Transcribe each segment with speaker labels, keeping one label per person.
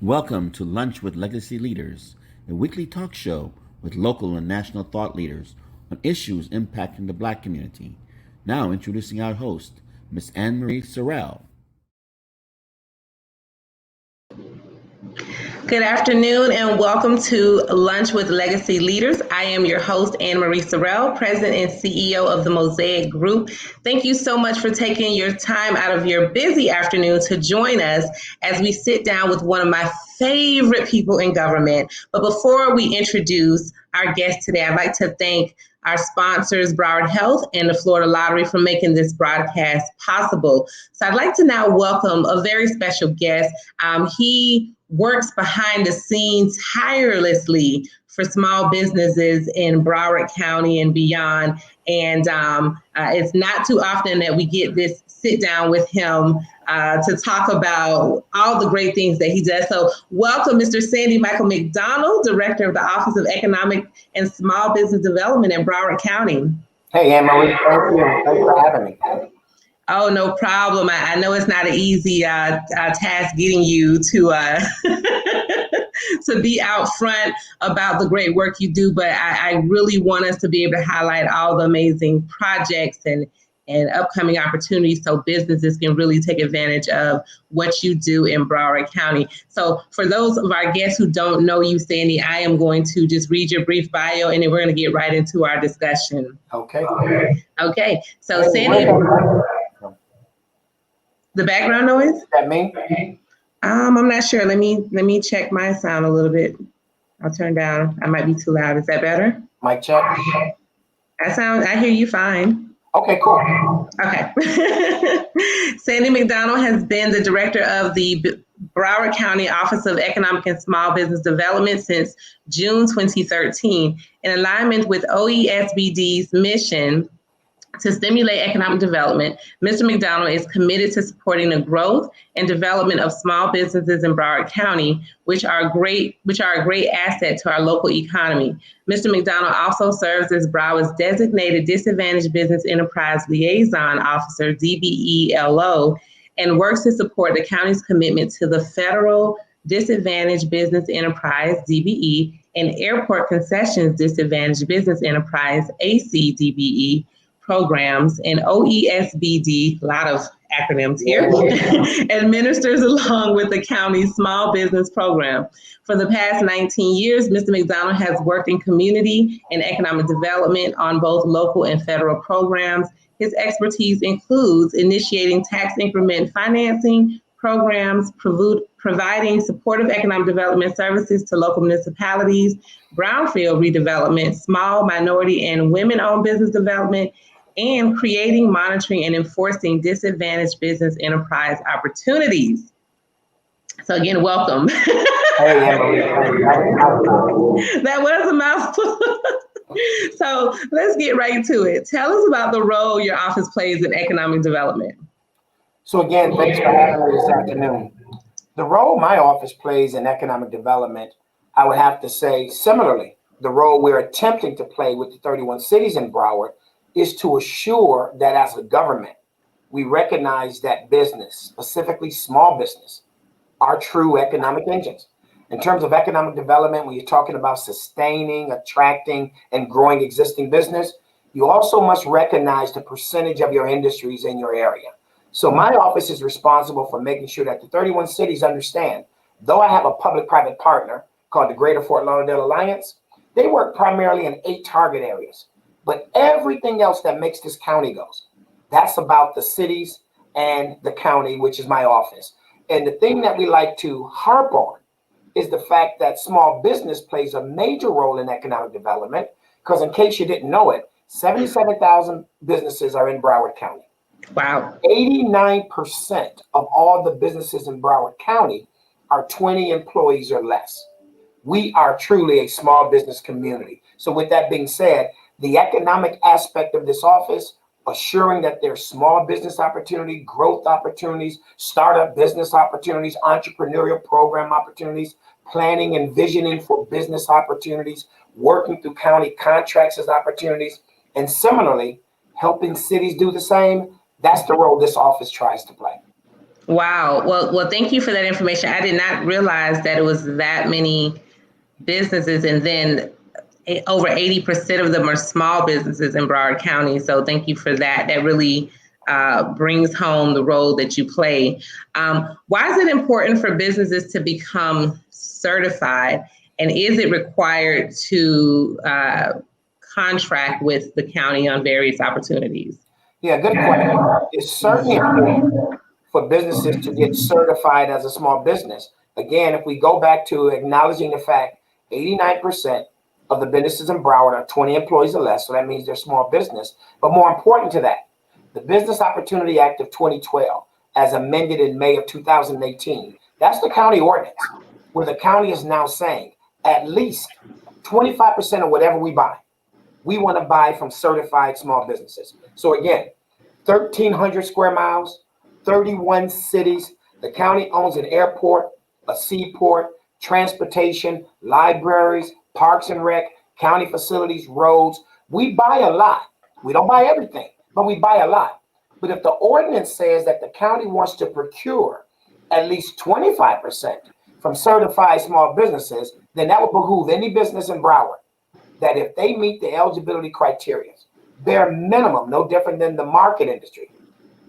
Speaker 1: Welcome to Lunch with Legacy Leaders, a weekly talk show with local and national thought leaders on issues impacting the Black community. Now introducing our host, Miss Ann Marie Sorrell.
Speaker 2: Good afternoon and welcome to Lunch with Legacy Leaders. I am your host, Ann Marie Sorrell, President and CEO of the Mosaic Group. Thank you so much for taking your time out of your busy afternoon to join us as we sit down with one of my favorite people in government. But before we introduce our guest today, I'd like to thank our sponsors, Broward Health and the Florida Lottery, for making this broadcast possible. So I'd like to now welcome a very special guest. He works behind the scenes tirelessly for small businesses in Broward County and beyond. And it's not too often that we get this sit down with him to talk about all the great things that he does. So welcome, Mr. Sandy Michael McDonald, Director of the Office of Economic and Small Business Development in Broward County.
Speaker 3: Hey, Ann Marie, thank you. Thanks for having me.
Speaker 2: Oh, no problem. I know it's not an easy task getting you to to be out front about the great work you do, but I really want us to be able to highlight all the amazing projects and upcoming opportunities so businesses can really take advantage of what you do in Broward County. So for those of our guests who don't know you, Sandy, I am going to just read your brief bio and then we're going to get right into our discussion.
Speaker 3: Okay.
Speaker 2: Okay. So Sandy, the background noise?
Speaker 3: Is that me?
Speaker 2: I'm not sure. Let me check my sound a little bit. I'll turn down. I might be too loud. Is that better?
Speaker 3: Mic check.
Speaker 2: I hear you fine.
Speaker 3: Okay, cool.
Speaker 2: Okay. Sandy McDonald has been the director of the Broward County Office of Economic and Small Business Development since June 2013. In alignment with OESBD's mission to stimulate economic development, Mr. McDonald is committed to supporting the growth and development of small businesses in Broward County, which are a great asset to our local economy. Mr. McDonald also serves as Broward's designated Disadvantaged Business Enterprise Liaison Officer, DBELO, and works to support the county's commitment to the Federal Disadvantaged Business Enterprise, DBE, and Airport Concessions Disadvantaged Business Enterprise, ACDBE, programs, and OESBD, a lot of acronyms here, administers along with the county's small business program. For the past 19 years, Mr. McDonald has worked in community and economic development on both local and federal programs. His expertise includes initiating tax increment financing programs, providing supportive economic development services to local municipalities, brownfield redevelopment, small, minority, and women-owned business development, and creating, monitoring, and enforcing disadvantaged business enterprise opportunities. So again, welcome.
Speaker 3: Hey, Ann Marie.
Speaker 2: That was a mouthful. So let's get right to it. Tell us about the role your office plays in economic development.
Speaker 3: So again, thanks for having me this afternoon. The role my office plays in economic development, I would have to say similarly, the role we're attempting to play with the 31 cities in Broward is to assure that as a government, we recognize that business, specifically small business, are true economic engines. In terms of economic development, when you're talking about sustaining, attracting, and growing existing business, you also must recognize the percentage of your industries in your area. So my office is responsible for making sure that the 31 cities understand, though I have a public-private partner called the Greater Fort Lauderdale Alliance, they work primarily in 8 target areas. But everything else that makes this county goes, that's about the cities and the county, which is my office. And the thing that we like to harp on is the fact that small business plays a major role in economic development, because in case you didn't know it, 77,000 businesses are in Broward County.
Speaker 2: Wow.
Speaker 3: 89% of all the businesses in Broward County are 20 employees or less. We are truly a small business community. So with that being said, the economic aspect of this office, assuring that there's small business opportunity, growth opportunities, startup business opportunities, entrepreneurial program opportunities, planning and visioning for business opportunities, working through county contracts as opportunities, and similarly, helping cities do the same. That's the role this office tries to play.
Speaker 2: Wow. Well, thank you for that information. I did not realize that it was that many businesses, and then over 80% of them are small businesses in Broward County. So thank you for that. That really brings home the role that you play. Why is it important for businesses to become certified? And is it required to contract with the county on various opportunities?
Speaker 3: Yeah, good question. It's certainly important for businesses to get certified as a small business. Again, if we go back to acknowledging the fact 89% of the businesses in Broward are 20 employees or less, so that means they're small business. But more important to that, the Business Opportunity Act of 2012, as amended in May of 2018, that's the county ordinance, where the county is now saying at least 25% of whatever we buy, we want to buy from certified small businesses. So again, 1,300 square miles, 31 cities. The county owns an airport, a seaport, transportation, libraries, parks and rec, county facilities, roads. We buy a lot. We don't buy everything, but we buy a lot. But if the ordinance says that the county wants to procure at least 25% from certified small businesses, then that would behoove any business in Broward that if they meet the eligibility criteria, bare minimum, no different than the market industry,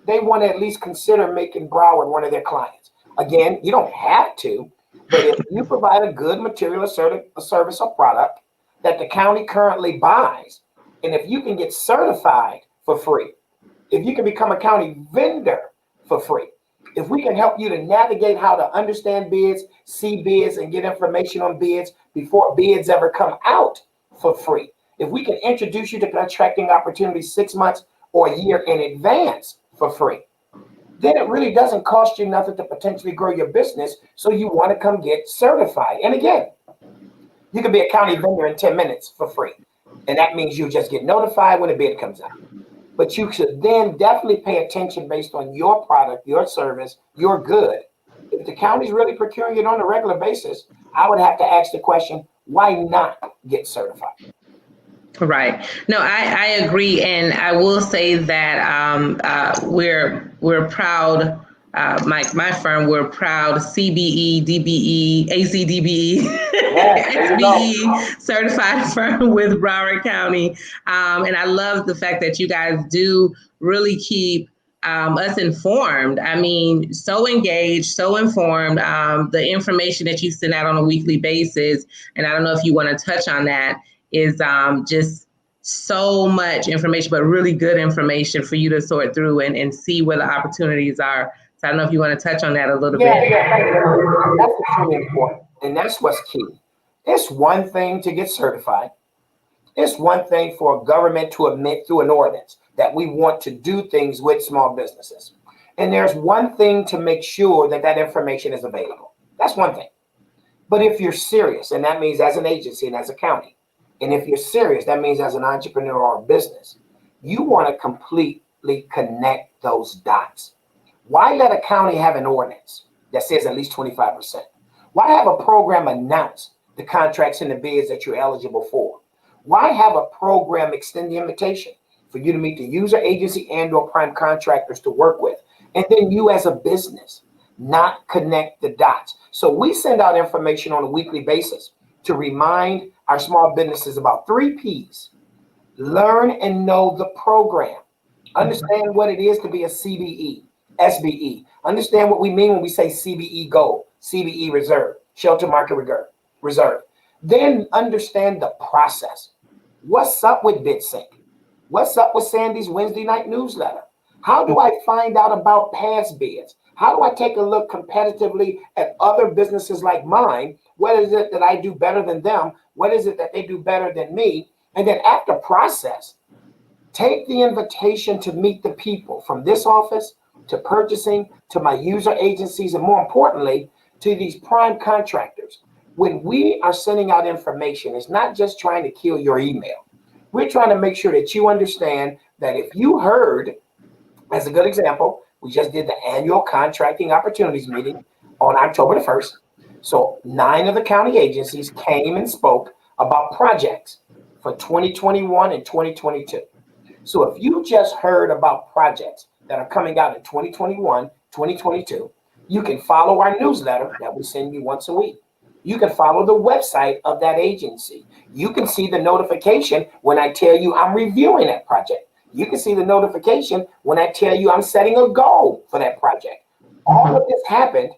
Speaker 3: they want to at least consider making Broward one of their clients. Again, you don't have to, but if you provide a good material, a service, or product that the county currently buys, and if you can get certified for free, if you can become a county vendor for free, if we can help you to navigate how to understand bids, see bids, and get information on bids before bids ever come out for free, if we can introduce you to contracting opportunities 6 months or a year in advance for free, then it really doesn't cost you nothing to potentially grow your business. So you want to come get certified. And again, you can be a county vendor in 10 minutes for free. And that means you just get notified when a bid comes out. But you should then definitely pay attention based on your product, your service, your good. If the county's really procuring it on a regular basis, I would have to ask the question, why not get certified?
Speaker 2: Right. No, I agree, and I will say that we're proud. My firm, we're proud CBE, DBE, ACDBE, XBE certified firm with Broward County, and I love the fact that you guys do really keep us informed. I mean, so engaged, so informed. The information that you send out on a weekly basis, and I don't know if you want to touch on that, is just so much information, but really good information for you to sort through and see where the opportunities are. So I don't know if you want to touch on that a little bit.
Speaker 3: Yeah, that's extremely important. And that's what's key. It's one thing to get certified. It's one thing for a government to admit through an ordinance that we want to do things with small businesses. And there's one thing to make sure that that information is available. That's one thing. But if you're serious, and that means as an agency and as a county, and if you're serious, that means as an entrepreneur or a business, you want to completely connect those dots. Why let a county have an ordinance that says at least 25%? Why have a program announce the contracts and the bids that you're eligible for? Why have a program extend the invitation for you to meet the user agency and or prime contractors to work with? And then you as a business not connect the dots. So we send out information on a weekly basis to remind our small businesses about 3 P's. Learn and know the program. Understand what it is to be a CBE, SBE. Understand what we mean when we say CBE Gold, CBE Reserve, Shelter Market Reserve. Then understand the process. What's up with BidSync? What's up with Sandy's Wednesday night newsletter? How do I find out about past bids? How do I take a look competitively at other businesses like mine? What is it that I do better than them? What is it that they do better than me? And then after process, take the invitation to meet the people from this office to purchasing to my user agencies, and more importantly, to these prime contractors. When we are sending out information, it's not just trying to kill your email. We're trying to make sure that you understand that if you heard, as a good example, we just did the annual contracting opportunities meeting on October the 1st. So 9 of the county agencies came and spoke about projects for 2021 and 2022. So if you just heard about projects that are coming out in 2021, 2022. You can follow our newsletter that we send you once a week. You can follow the website of that agency. You can see the notification when I tell you I'm reviewing that project. You can see the notification when I tell you I'm setting a goal for that project. All of this happened,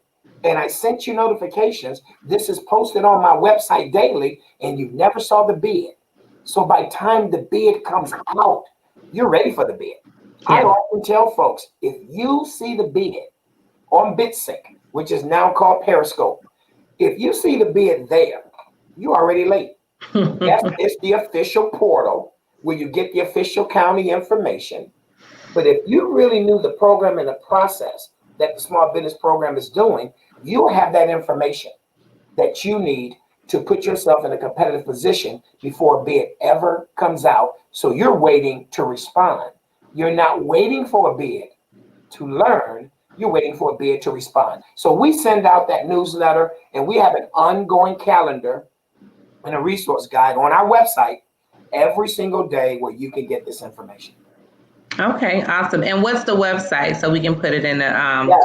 Speaker 3: and I sent you notifications. This is posted on my website daily, and you never saw the bid. So by the time the bid comes out, you're ready for the bid. I often tell folks, if you see the bid on BitSync, which is now called Periscope, if you see the bid there, you're already late. Yes, it's the official portal where you get the official county information. But if you really knew the program and the process that the small business program is doing, you'll have that information that you need to put yourself in a competitive position before a bid ever comes out. So you're waiting to respond. You're not waiting for a bid to learn. You're waiting for a bid to respond. So we send out that newsletter, and we have an ongoing calendar and a resource guide on our website every single day where you can get this information.
Speaker 2: Okay, awesome. And what's the website so we can put it in the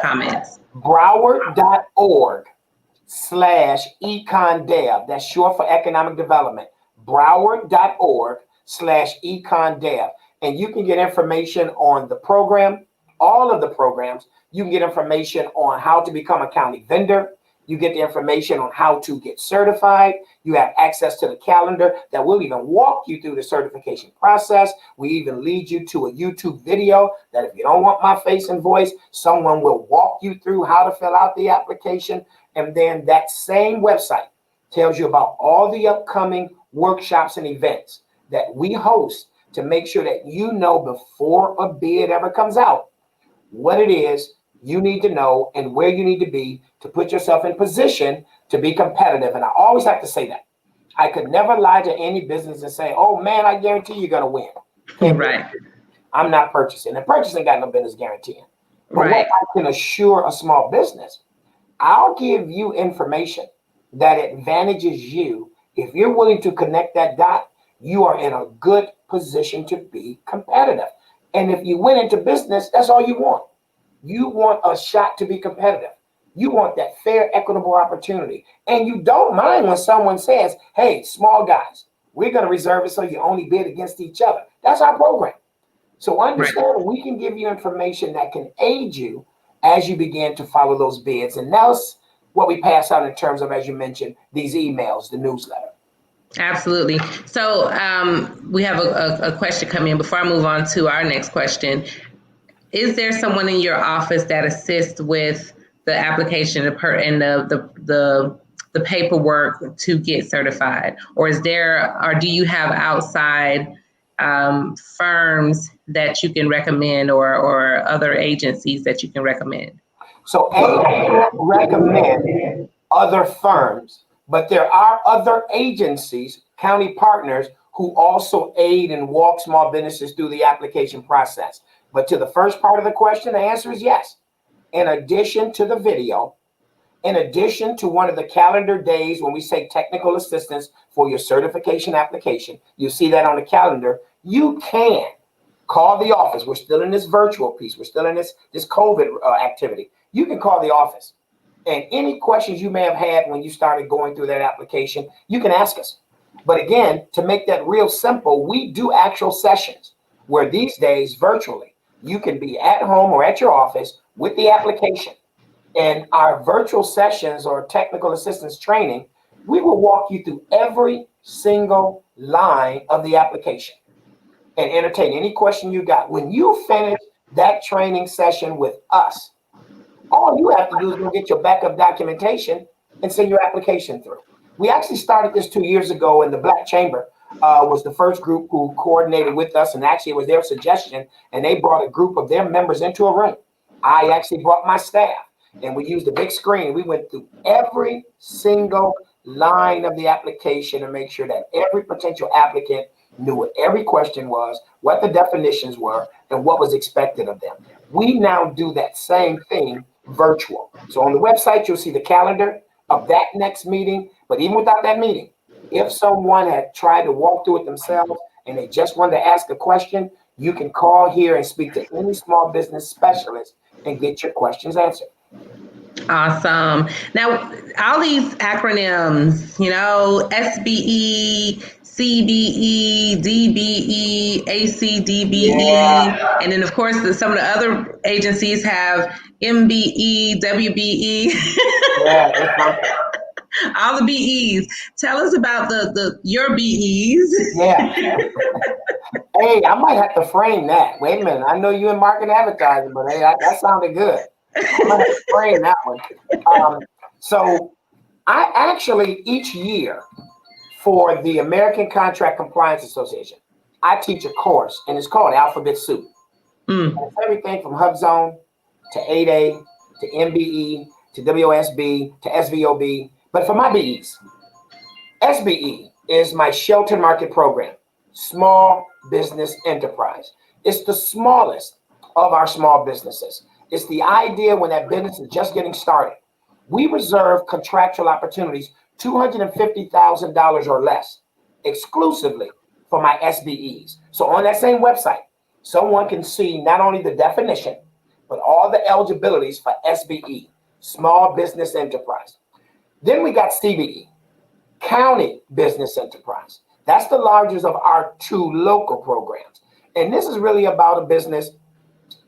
Speaker 2: comments?
Speaker 3: Broward.org/econdev. That's short for economic development. Broward.org/econdev. And you can get information on the program, all of the programs. You can get information on how to become a county vendor. You get the information on how to get certified. You have access to the calendar that will even walk you through the certification process. We even lead you to a YouTube video that if you don't want my face and voice, someone will walk you through how to fill out the application. And then that same website tells you about all the upcoming workshops and events that we host to make sure that you know before a bid ever comes out what it is you need to know and where you need to be to put yourself in position to be competitive. And I always have to say that. I could never lie to any business and say, oh man, I guarantee you're going to win.
Speaker 2: Right.
Speaker 3: I'm not purchasing. And purchasing got no business guaranteeing. But
Speaker 2: Right.
Speaker 3: what I can assure a small business, I'll give you information that advantages you. If you're willing to connect that dot, you are in a good position to be competitive. And if you went into business, that's all you want. You want a shot to be competitive. You want that fair, equitable opportunity. And you don't mind when someone says, hey, small guys, we're going to reserve it so you only bid against each other. That's our program. So understand we can give you information that can aid you as you begin to follow those bids. And that's what we pass out in terms of, as you mentioned, these emails, the newsletter.
Speaker 2: Absolutely. So we have a question coming in before I move on to our next question. Is there someone in your office that assists with the application and the paperwork to get certified, or do you have outside firms that you can recommend, or other agencies that you can recommend?
Speaker 3: So I can't recommend other firms, but there are other agencies, county partners, who also aid and walk small businesses through the application process. But to the first part of the question, the answer is yes. In addition to the video, in addition to one of the calendar days when we say technical assistance for your certification application, you see that on the calendar, you can call the office. We're still in this virtual piece. We're still in this COVID activity. You can call the office. And any questions you may have had when you started going through that application, you can ask us. But again, to make that real simple, we do actual sessions where these days virtually, you can be at home or at your office with the application. And our virtual sessions or technical assistance training, we will walk you through every single line of the application and entertain any question you got. When you finish that training session with us, all you have to do is go get your backup documentation and send your application through. We actually started this 2 years ago, and the Black Chamber was the first group who coordinated with us, and actually it was their suggestion, and they brought a group of their members into a room. I actually brought my staff, and we used a big screen. We went through every single line of the application to make sure that every potential applicant knew what every question was, what the definitions were, and what was expected of them. We now do that same thing virtual. So on the website, you'll see the calendar of that next meeting. But even without that meeting, if someone had tried to walk through it themselves and they just wanted to ask a question, you can call here and speak to any small business specialist and get your questions answered.
Speaker 2: Awesome. Now, all these acronyms, SBE, CBE, DBE, ACDBE,
Speaker 3: Yeah,
Speaker 2: and then of course some of the other agencies have MBE, WBE,
Speaker 3: yeah, it's something.
Speaker 2: all the BEs. Tell us about your BEs.
Speaker 3: Yeah. Hey, I might have to frame that. Wait a minute. I know you in marketing advertising, but hey, that sounded good. I might have to frame that one. So I actually, each year for the American Contract Compliance Association, I teach a course, and it's called Alphabet Soup. And it's everything from HubZone to 8A to MBE to WOSB to SVOB. But for my BEs, SBE is my sheltered market program, small business enterprise. It's the smallest of our small businesses. It's the idea when that business is just getting started. We reserve contractual opportunities, $250,000 or less, exclusively for my SBEs. So on that same website, someone can see not only the definition, but all the eligibilities for SBE, small business enterprise. Then we got CBE, county business enterprise. That's the largest of our two local programs. And this is really about a business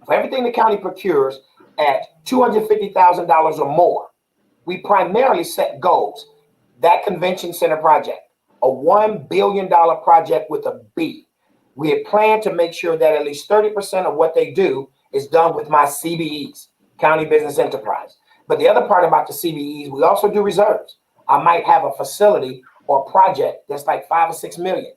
Speaker 3: for everything the county procures at $250,000 or more. We primarily set goals. That convention center project, a $1 billion project with a B. We had planned to make sure that at least 30% of what they do is done with my CBEs, county business enterprise. But the other part about the CBEs, we also do reserves. I might have a facility or project that's like 5 or 6 million.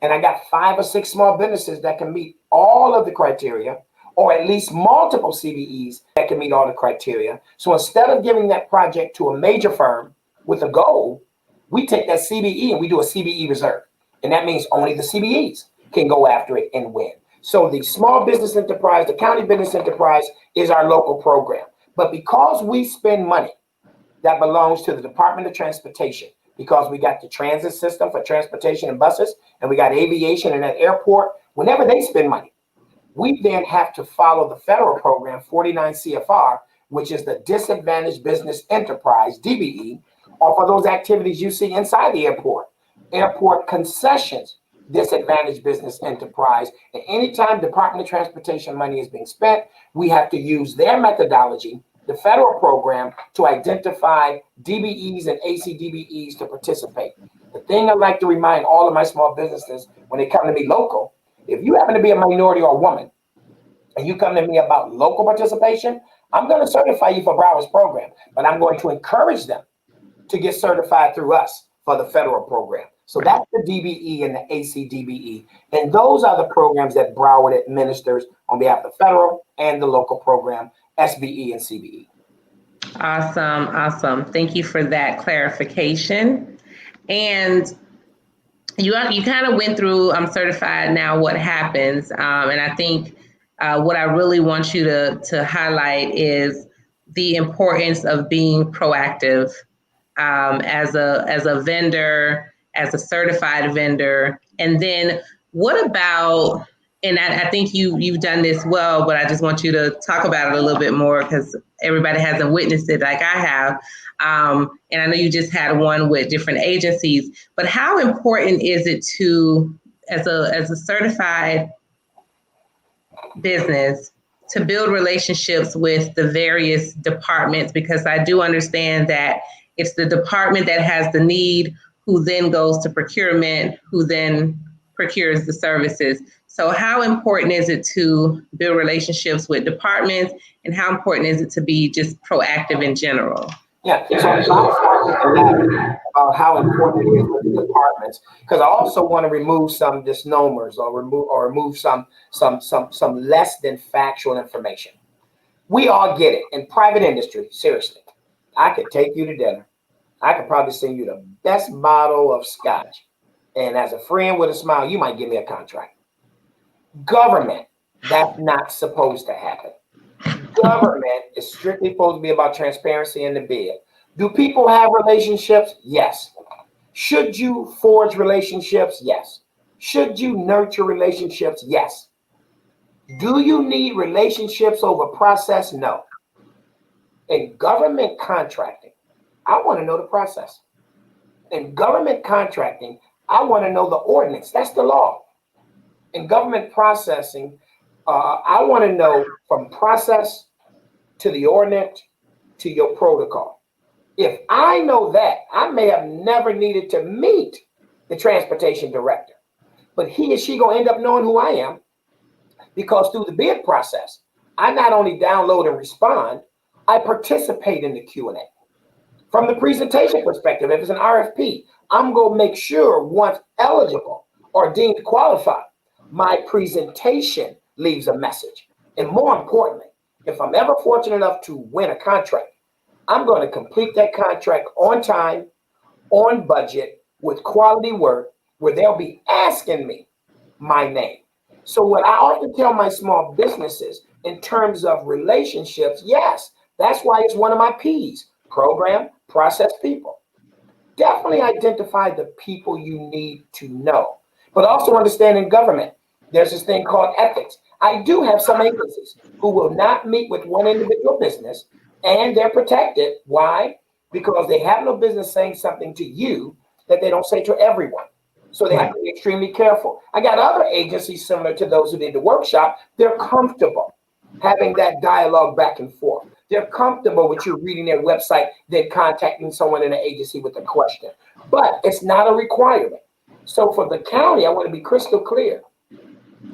Speaker 3: And I got 5 or 6 small businesses that can meet all of the criteria, or at least multiple CBEs that can meet all the criteria. So instead of giving that project to a major firm with a goal, we take that CBE and we do a CBE reserve. And that means only the CBEs can go after it and win. So the small business enterprise, the county business enterprise is our local program. But because we spend money that belongs to the Department of Transportation, because we got the transit system for transportation and buses, and we got aviation and an airport, whenever they spend money, we then have to follow the federal program 49 CFR, which is the Disadvantaged Business Enterprise, DBE, or for those activities you see inside the airport concessions, Disadvantaged Business Enterprise. And anytime Department of Transportation money is being spent, we have to use their methodology, the federal program, to identify DBEs and ACDBEs to participate. The thing I like to remind all of my small businesses when they come to me local, if you happen to be a minority or a woman, and you come to me about local participation, I'm going to certify you for Broward's program, but I'm going to encourage them to get certified through us for the federal program. So that's the DBE and the ACDBE. And those are the programs that Broward administers on behalf of the federal and the local program, SBE and CBE.
Speaker 2: Awesome. Thank you for that clarification. And you kind of went through, I'm certified now, what happens. And I think what I really want you to highlight is the importance of being proactive as a vendor, as a certified vendor. And then what about, and I think you've done this well, but I just want you to talk about it a little bit more because everybody hasn't witnessed it like I have. And I know you just had one with different agencies, but how important is it to, as a certified business, to build relationships with the various departments? Because I do understand that it's the department that has the need who then goes to procurement, who then procures the services. So how important is it to build relationships with departments, and how important is it to be just proactive in general?
Speaker 3: Yeah, so I'll start with that, about how important it is with the departments, because I also want to remove some misnomers or remove some less than factual information. We all get it. In private industry, seriously, I could take you to dinner. I could probably send you the best bottle of scotch. And as a friend with a smile, you might give me a contract. Government, that's not supposed to happen. Government is strictly supposed to be about transparency in the bid. Do people have relationships? Yes. Should you forge relationships? Yes. Should you nurture relationships? Yes. Do you need relationships over process? No. In government contracting, I want to know the process. In government contracting, I want to know the ordinance. That's the law. In government processing, I want to know from process to the ordinance to your protocol. If I know that, I may have never needed to meet the transportation director, but he or she gonna end up knowing who I am, because through the bid process, I not only download and respond, I participate in the Q&A. From the presentation perspective, if it's an RFP, I'm gonna make sure once eligible or deemed qualified, my presentation leaves a message. And more importantly, if I'm ever fortunate enough to win a contract, I'm going to complete that contract on time, on budget, with quality work, where they'll be asking me my name. So what I often tell my small businesses in terms of relationships, yes, that's why it's one of my P's: program, process, people. Definitely identify the people you need to know, but also understand in government, there's this thing called ethics. I do have some agencies who will not meet with one individual business, and they're protected. Why? Because they have no business saying something to you that they don't say to everyone. So they have to be extremely careful. I got other agencies similar to those who did the workshop. They're comfortable having that dialogue back and forth. They're comfortable with you reading their website, then contacting someone in the agency with a question. But it's not a requirement. So for the county, I want to be crystal clear.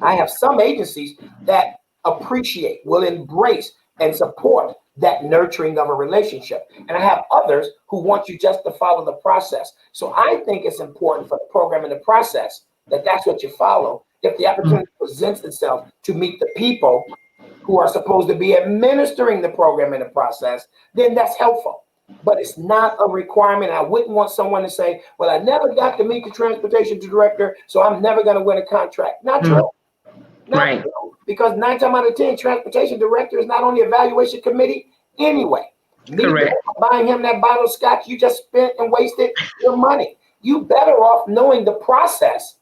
Speaker 3: I have some agencies that appreciate, will embrace, and support that nurturing of a relationship. And I have others who want you just to follow the process. So I think it's important for the program and the process that that's what you follow. If the opportunity presents itself to meet the people who are supposed to be administering the program and the process, then that's helpful. But it's not a requirement. I wouldn't want someone to say, well, I never got to meet the transportation director, so I'm never going to win a contract. Not true. Not true. Because 9 times out of 10, transportation director is not on the evaluation committee anyway. Correct. Buying him that bottle of scotch you just spent and wasted your money. You better off knowing the process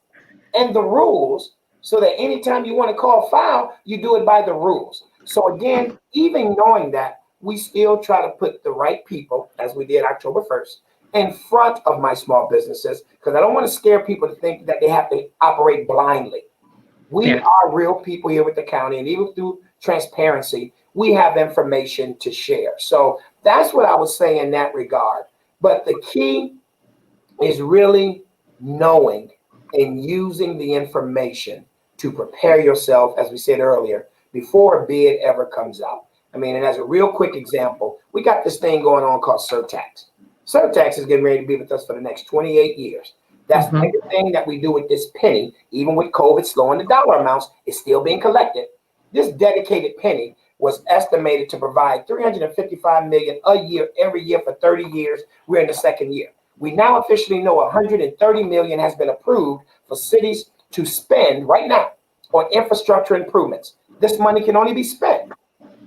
Speaker 3: and the rules, so that anytime you want to call foul, you do it by the rules. So again, even knowing that, we still try to put the right people, as we did October 1st, in front of my small businesses, because I don't want to scare people to think that they have to operate blindly. We are real people here with the county, and even through transparency, we have information to share. So that's what I would say in that regard. But the key is really knowing and using the information to prepare yourself, as we said earlier, before a bid ever comes out. I mean, and as a real quick example, we got this thing going on called surtax. Surtax is getting ready to be with us for the next 28 years. That's everything that we do with this penny, even with COVID slowing the dollar amounts, is still being collected. This dedicated penny was estimated to provide $355 million a year, every year for 30 years. We're in the second year. We now officially know $130 million has been approved for cities to spend right now on infrastructure improvements. This money can only be spent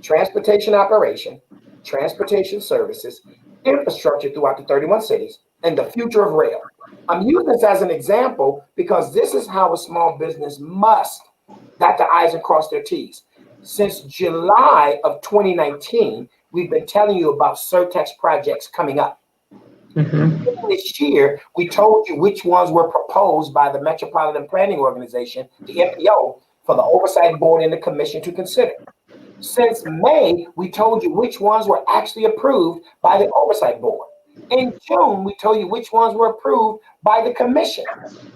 Speaker 3: transportation operation, transportation services, infrastructure throughout the 31 cities, and the future of rail. I'm using this as an example because this is how a small business must dot the I's and cross their T's. Since July of 2019, we've been telling you about surtax projects coming up. This year, we told you which ones were proposed by the Metropolitan Planning Organization, the MPO, for the Oversight Board and the Commission to consider. Since May, we told you which ones were actually approved by the Oversight Board. In June, we told you which ones were approved by the Commission.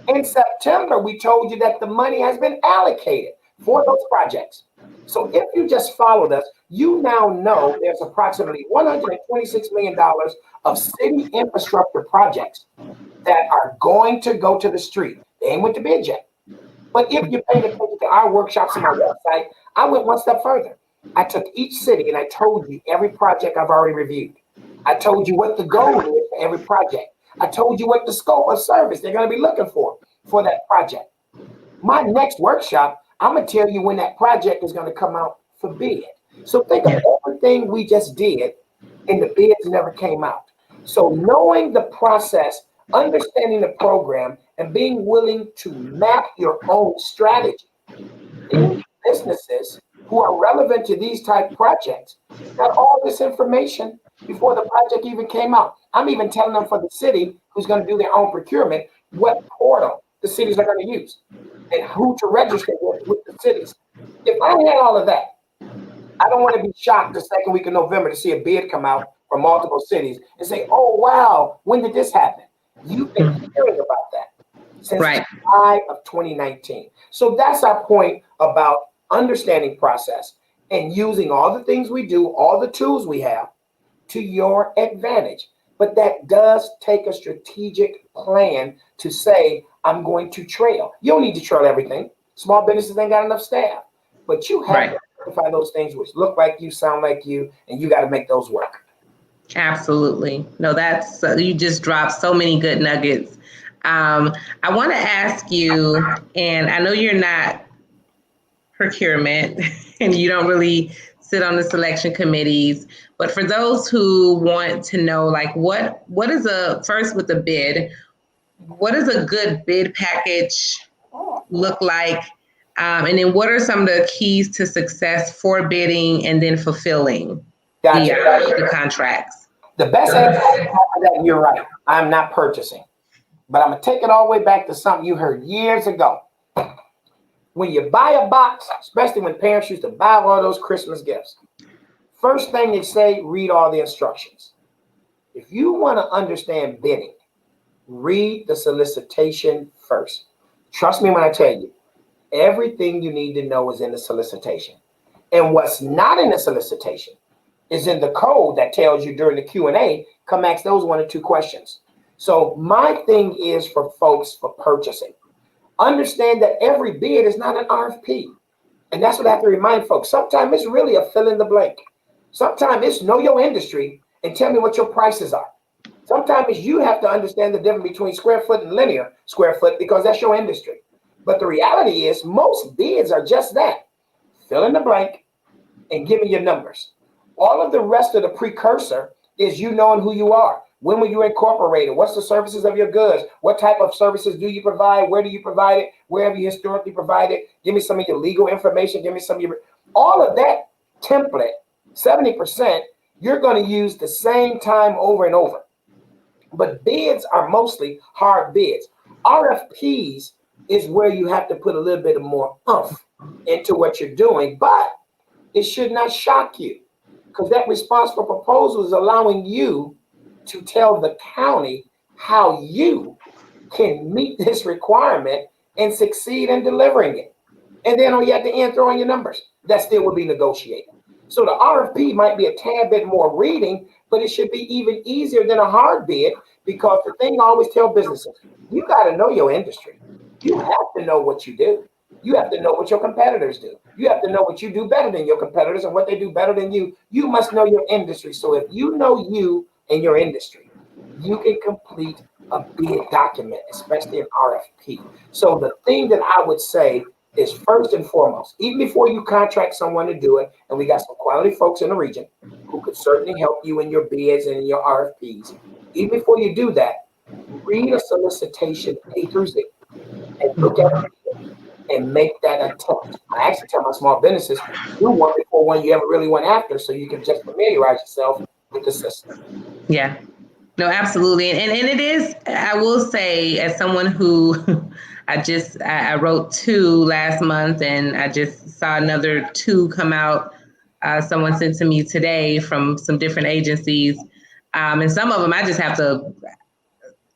Speaker 3: In September, we told you that the money has been allocated for those projects. So if you just followed us, you now know there's approximately $126 million of city infrastructure projects that are going to go to the street. They ain't went to bid yet. But if you paid attention to our workshops on my website, I went one step further. I took each city and I told you every project I've already reviewed. I told you what the goal is for every project. I told you what the scope of service they're going to be looking for that project. My next workshop, I'm going to tell you when that project is going to come out for bid. So think of everything we just did and the bids never came out. So knowing the process, understanding the program, and being willing to map your own strategy, then businesses who are relevant to these type projects got all this information before the project even came out. I'm even telling them for the city who's going to do their own procurement, what portal the cities are going to use and who to register with the cities. If I had all of that, I don't want to be shocked the second week of November to see a bid come out from multiple cities and say, oh, wow, when did this happen? You've been hearing about that since July of 2019. So that's our point about understanding process and using all the things we do, all the tools we have to your advantage. But that does take a strategic plan to say, I'm going to trail. You don't need to trail everything. Small businesses ain't got enough staff, but you have to identify those things which look like you, sound like you, and you got to make those work.
Speaker 2: Absolutely. No, that's, you just dropped so many good nuggets. I want to ask you, and I know you're not procurement and you don't really sit on the selection committees, but for those who want to know, like what is first with the bid, what does a good bid package look like? And then what are some of the keys to success for bidding and then fulfilling the contracts?
Speaker 3: The best answer for that, you're right. I'm not purchasing, but I'm going to take it all the way back to something you heard years ago. When you buy a box, especially when parents used to buy all those Christmas gifts, first thing they say, read all the instructions. If you want to understand bidding, read the solicitation first. Trust me when I tell you, everything you need to know is in the solicitation. And what's not in the solicitation is in the code that tells you during the Q&A, come ask those 1 or 2 questions. So my thing is for folks for purchasing. Understand that every bid is not an RFP. And that's what I have to remind folks. Sometimes it's really a fill in the blank. Sometimes it's know your industry and tell me what your prices are. Sometimes you have to understand the difference between square foot and linear square foot because that's your industry. But the reality is most bids are just that. Fill in the blank and give me your numbers. All of the rest of the precursor is you knowing who you are. When were you incorporated? What's the services of your goods? What type of services do you provide? Where do you provide it? Where have you historically provided? Give me some of your legal information. Give me some of your, all of that template, 70%, you're going to use the same time over and over. But bids are mostly hard bids. RFPs is where you have to put a little bit of more oomph into what you're doing, but it should not shock you because that response for proposal is allowing you to tell the county how you can meet this requirement and succeed in delivering it. And then you at the end, throw in your numbers. That still will be negotiated. So the RFP might be a tad bit more reading, but it should be even easier than a hard bid because the thing I always tell businesses, you got to know your industry. You have to know what you do. You have to know what your competitors do. You have to know what you do better than your competitors and what they do better than you. You must know your industry. So if you know you and your industry, you can complete a bid document, especially an RFP. So the thing that I would say is first and foremost, even before you contract someone to do it, and we got some quality folks in the region who could certainly help you in your bids and in your RFPs. Even before you do that, read a solicitation A through Z and look at it and make that attempt. I actually tell my small businesses, do one before one you ever really went after so you can just familiarize yourself with the system.
Speaker 2: Yeah, no, absolutely. And it is, I will say, as someone who I wrote 2 last month and I just saw another 2 come out. Someone sent to me today from some different agencies. And some of them I just have to,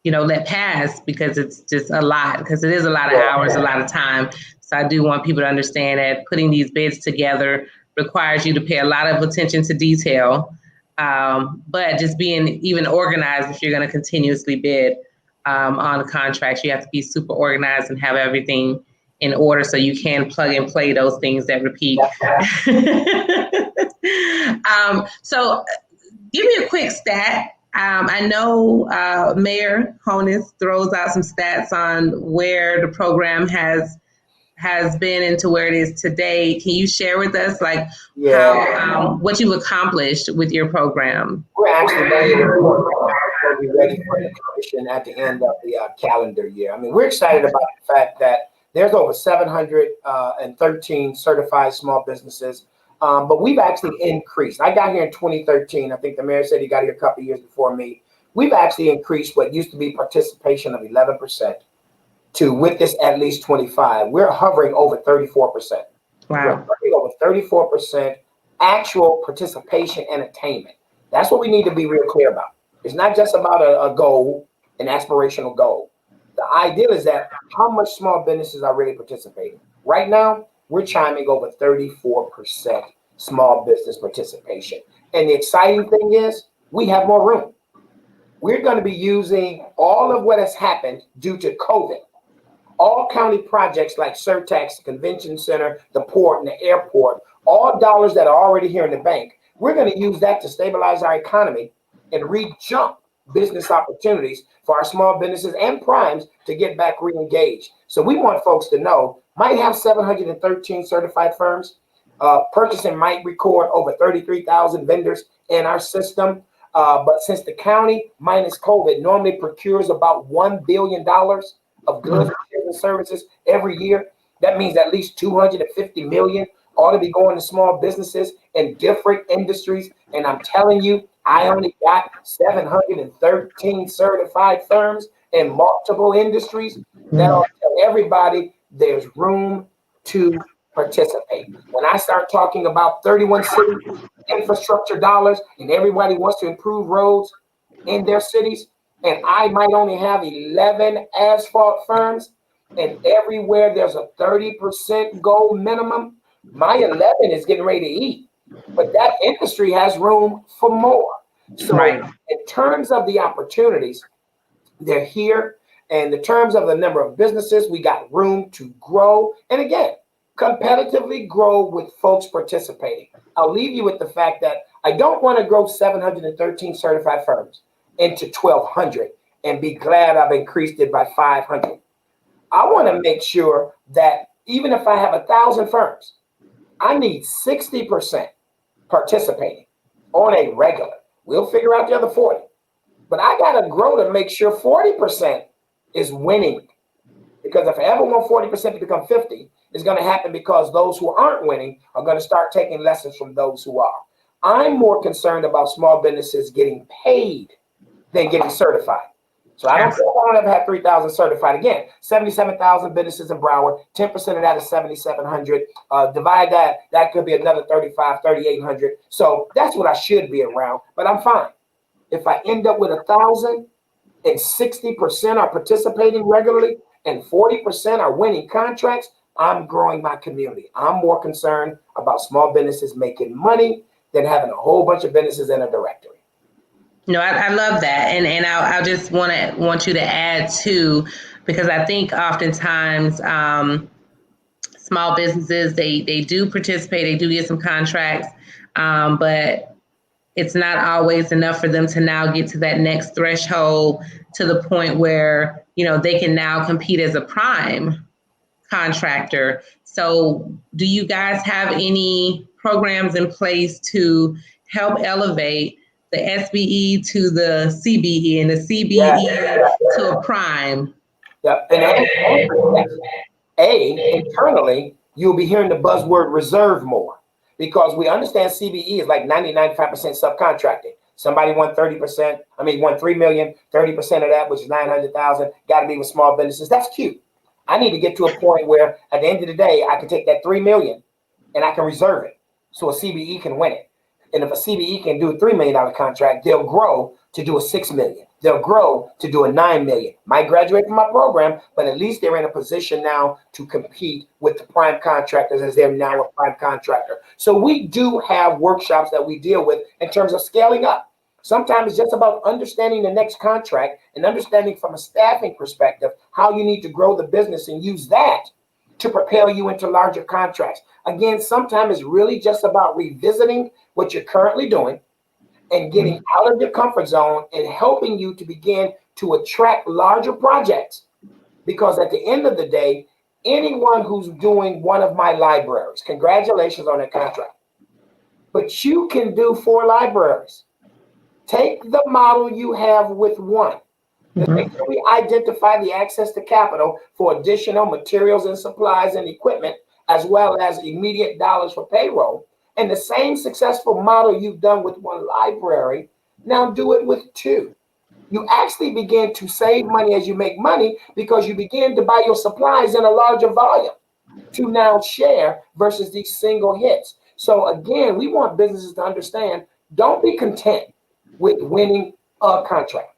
Speaker 2: let pass because it's just a lot, because it is a lot of hours, a lot of time. So I do want people to understand that putting these bids together requires you to pay a lot of attention to detail. But just being even organized, if you're going to continuously bid on contracts, you have to be super organized and have everything in order so you can plug and play those things that repeat. So give me a quick stat. I know Mayor Honus throws out some stats on where the program has been into where it is today. Can you share with us how what you've accomplished with your program?
Speaker 3: We're actually ready to be ready for the commission at the end of the calendar year. I mean, we're excited about the fact that There's over 713 certified small businesses. But we've actually increased. I got here in 2013. I think the mayor said he got here a couple of years before me. We've actually increased what used to be participation of 11% to, with this at least 25, we're hovering over 34%.
Speaker 2: Wow.
Speaker 3: We're hovering over 34% actual participation and attainment. That's what we need to be real clear about. It's not just about a goal, an aspirational goal. The ideal is that how much small businesses are really participating. Right now, we're chiming over 34% small business participation. And the exciting thing is we have more room. We're going to be using all of what has happened due to COVID. All county projects like Surtax, the Convention Center, the port, and the airport, all dollars that are already here in the bank, we're going to use that to stabilize our economy and re-jump business opportunities for our small businesses and primes to get back re-engaged. So we want folks to know, might have 713 certified firms. Purchasing might record over 33,000 vendors in our system. But since the county, minus COVID, normally procures about $1 billion of goods and services every year, that means at least 250 million ought to be going to small businesses in different industries. And I'm telling you, I only got 713 certified firms in multiple industries. That'll tell everybody there's room to participate. When I start talking about 31 city infrastructure dollars and everybody wants to improve roads in their cities, and I might only have 11 asphalt firms, and everywhere there's a 30% goal minimum, my 11 is getting ready to eat. But that industry has room for more. So in terms of the opportunities, they're here. And in terms of the number of businesses, we got room to grow. And again, competitively grow with folks participating. I'll leave you with the fact that I don't want to grow 713 certified firms into 1,200 and be glad I've increased it by 500. I want to make sure that even if I have 1,000 firms, I need 60% participating on a regular. We'll figure out the other 40. But I got to grow to make sure 40% is winning. Because if I ever want 40% to become 50, it's going to happen because those who aren't winning are going to start taking lessons from those who are. I'm more concerned about small businesses getting paid than getting certified. So I don't ever have 3,000 certified. Again, 77,000 businesses in Broward, 10% of that is 7,700. Divide that could be another 3,800. So that's what I should be around, but I'm fine. If I end up with 1,000 and 60% are participating regularly and 40% are winning contracts, I'm growing my community. I'm more concerned about small businesses making money than having a whole bunch of businesses in a directory.
Speaker 2: No, I love that. And I just want you to add too, because I think oftentimes small businesses, they do participate, they do get some contracts, but it's not always enough for them to now get to that next threshold to the point where, they can now compete as a prime contractor. So do you guys have any programs in place to help elevate the SBE to the CBE and the CBE to a prime?
Speaker 3: Yeah, and internally, you'll be hearing the buzzword reserve more because we understand CBE is like 95% subcontracting. Somebody won 30%, won 3 million, 30% of that, which is 900,000, got to be with small businesses. That's cute. I need to get to a point where at the end of the day, I can take that 3 million and I can reserve it so a CBE can win it. And if a CBE can do a $3 million contract, they'll grow to do a $6 million. They'll grow to do a $9 million. Might graduate from my program, but at least they're in a position now to compete with the prime contractors as they're now a prime contractor. So we do have workshops that we deal with in terms of scaling up. Sometimes it's just about understanding the next contract and understanding from a staffing perspective how you need to grow the business and use that to propel you into larger contracts. Again, sometimes it's really just about revisiting what you're currently doing and getting out of your comfort zone and helping you to begin to attract larger projects. Because at the end of the day, anyone who's doing one of my libraries, congratulations on that contract. But you can do 4 libraries. Take the model you have with one, Let's make sure we identify the access to capital for additional materials and supplies and equipment, as well as immediate dollars for payroll. And the same successful model you've done with one library, now do it with two. You actually begin to save money as you make money because you begin to buy your supplies in a larger volume to now share versus these single hits. So again, we want businesses to understand, don't be content with winning a contract.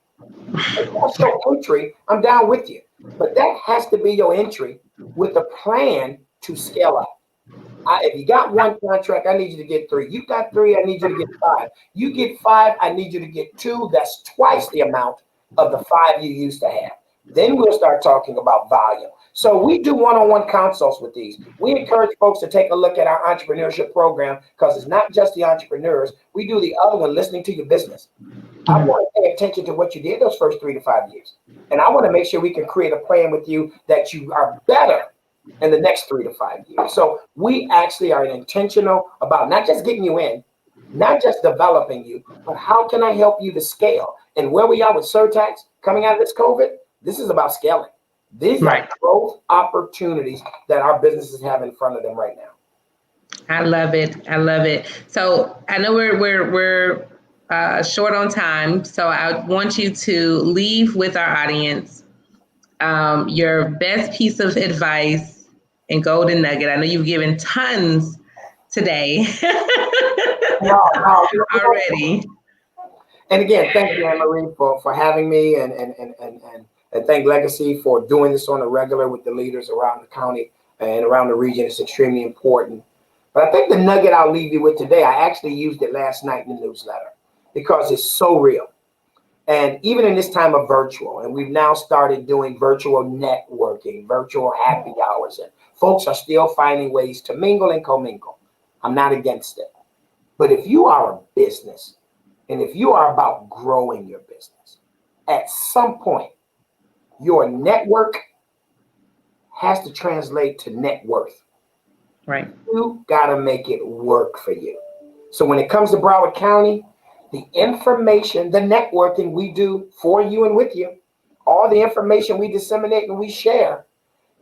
Speaker 3: If that's your entry, I'm down with you. But that has to be your entry with a plan to scale up. If you got one contract, I need you to get three. You got three, I need you to get five. You get five, I need you to get two. That's twice the amount of the five you used to have. Then we'll start talking about volume. So we do one-on-one consults with these. We encourage folks to take a look at our entrepreneurship program because it's not just the entrepreneurs. We do the other one, listening to your business. I want to pay attention to what you did those first 3 to 5 years. And I want to make sure we can create a plan with you that you are better in the next 3 to 5 years. So we actually are intentional about not just getting you in, not just developing you, but how can I help you to scale? And where we are with Surtax coming out of this COVID, this is about scaling. These are growth opportunities that our businesses have in front of them right now.
Speaker 2: I love it. I love it. So I know we're short on time, so I want you to leave with our audience your best piece of advice and golden nugget. I know you've given tons today already.
Speaker 3: And again, thank you, Ann Marie, for having me, and thank Legacy for doing this on a regular with the leaders around the county and around the region. It's extremely important. But I think the nugget I'll leave you with today, I actually used it last night in the newsletter because it's so real. And even in this time of virtual, and we've now started doing virtual networking, virtual happy hours, and folks are still finding ways to mingle and commingle. I'm not against it. But if you are a business, and if you are about growing your business, at some point, your network has to translate to net worth.
Speaker 2: Right.
Speaker 3: You got to make it work for you. So when it comes to Broward County, the information, the networking we do for you and with you, all the information we disseminate and we share,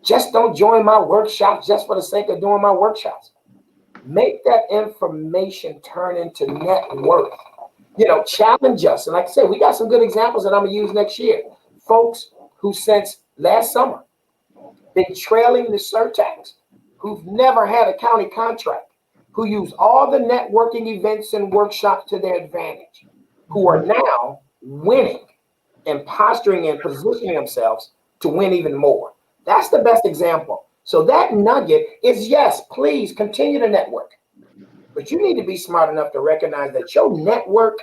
Speaker 3: just don't join my workshops just for the sake of doing my workshops. Make that information turn into net worth. You know, challenge us. And like I said, we got some good examples that I'm going to use next year. Folks who since last summer been trailing the surtax, who've never had a county contract, who use all the networking events and workshops to their advantage, who are now winning and posturing and positioning themselves to win even more. That's the best example. So that nugget is, yes, please continue to network. But you need to be smart enough to recognize that your network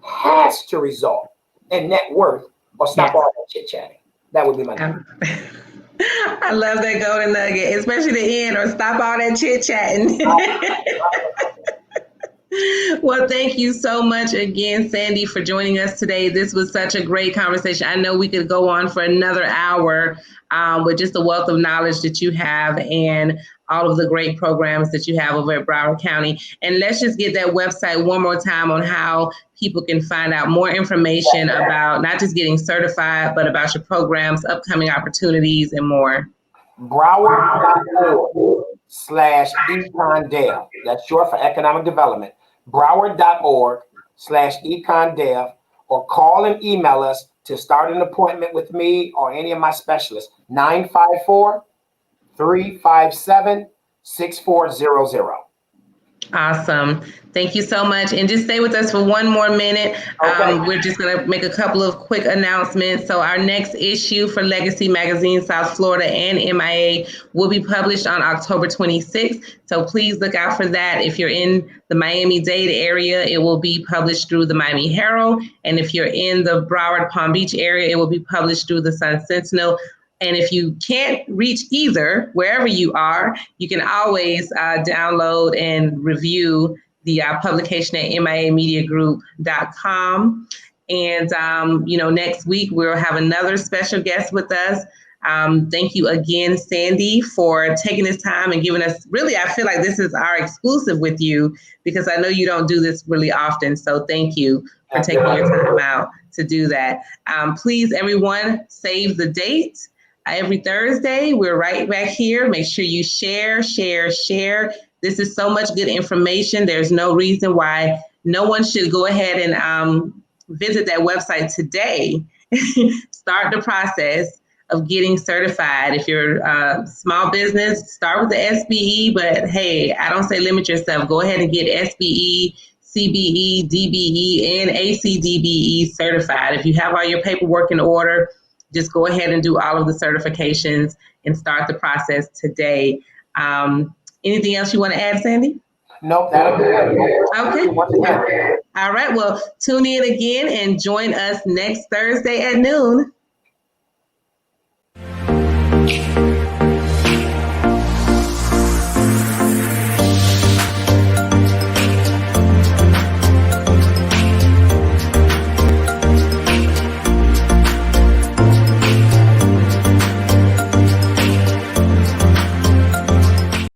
Speaker 3: has to result in net worth, or stop all that chit-chatting. That would be my nugget.
Speaker 2: I love that golden nugget, especially the end, or stop all that chit-chatting. Well, thank you so much again, Sandy, for joining us today. This was such a great conversation. I know we could go on for another hour with just the wealth of knowledge that you have and all of the great programs that you have over at Broward County. And let's just get that website one more time on how people can find out more information about not just getting certified, but about your programs, upcoming opportunities, and more.
Speaker 3: Broward.org/econdev. That's short for economic development. Broward.org/econdev, or call and email us to start an appointment with me or any of my specialists. 954-357-6400.
Speaker 2: Awesome. Thank you so much. And just stay with us for one more minute.
Speaker 3: Okay.
Speaker 2: We're just going to make a couple of quick announcements. So our next issue for Legacy Magazine South Florida and MIA will be published on October 26th. So please look out for that. If you're in the Miami-Dade area, it will be published through the Miami Herald. And if you're in the Broward Palm Beach area, it will be published through the Sun Sentinel. And if you can't reach either, wherever you are, you can always download and review the publication at miamediagroup.com. And, next week we'll have another special guest with us. Thank you again, Sandy, for taking this time and giving us, really, I feel like this is our exclusive with you because I know you don't do this really often. So thank you for taking your time out to do that. Please, everyone, save the date. Every Thursday, we're right back here. Make sure you share. This is so much good information. There's no reason why no one should go ahead and visit that website today. Start the process of getting certified. If you're a small business, start with the SBE, but hey, I don't say limit yourself. Go ahead and get SBE, CBE, DBE, and ACDBE certified. If you have all your paperwork in order, just go ahead and do all of the certifications and start the process today. Anything else you want to add, Sandy?
Speaker 3: Nope, that'll be it.
Speaker 2: Okay.
Speaker 3: Once again.
Speaker 2: All right. Well, tune in again and join us next Thursday at noon.